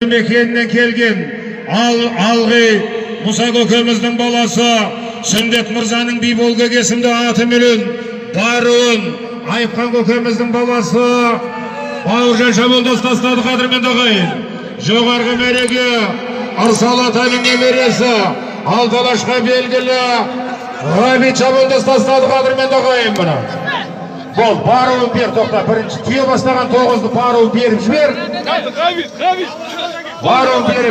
Mekeninden kelgen Algı Musa kökemizдің balası Sündet Mırza'nın Bibolga kesimde atı menen Baruun Ayıpkan kökemizдің balası Bauırcan Şaboldas tasladı kadırmen dağayın. Жоғарғы мереге Arsal Atay'ın emeresi Aldalaşka belgili Rabit Şaboldas tasladı kadırmen dağayın buna. Bol, Baruun bir tokta. Birinci tüye baslagan 9'du Baruun berip жібер. Baruun beri.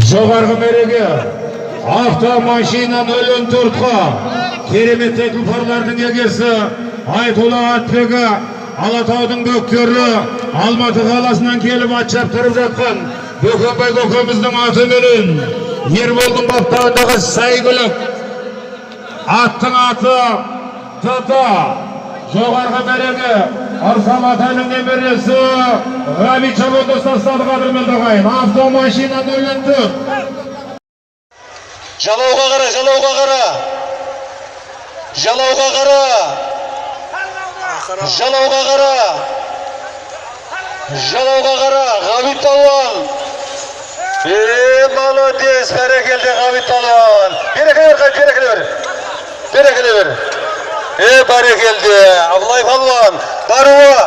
Жоғарғы мереге автомашинаны өлен тұртқа керемет теклифарлардың егесі Айтулы Атбегі Алатаудың бөктері Алматы қаласынан келіп ат шаптырып жатқан Бөкенбай көкеміздің аты менен Ерболдың баптауындағы Сайгүлік аттың аты Тата жоғарғы мереге Арсал Атайдың немересі Ғабит Шаболдас таслады қадірмен дағайын автомашинаны өлінді. Жалауға қара Ғабит Палуан. Молодец, бәрекелді Ғабит Палуан. Берекелі бер. Бәрекелді Абылай Палуан. Баруы.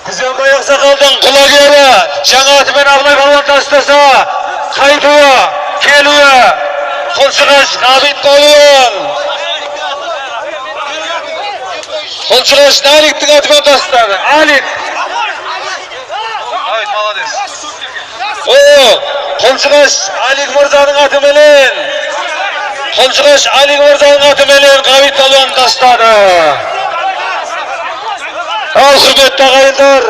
Күзенбай Ақсақалдың құлагері жаңа атымен Абылай Палуан тастаса, қайтуы, келуі, Қолшығаш Ғабит Палуан. Қолшығаш Аликтің атымен тастады. Алик. Молодец. Қолшығаш Алик Мырзаның атыменен. Қолшығаш Алик Мырзаның атыменен Ғабит Палуан тастады. Ал құрметті ағайындар,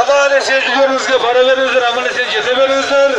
аман есен жүріңізге бара беріңіздер, аман есен жете беріңіздер.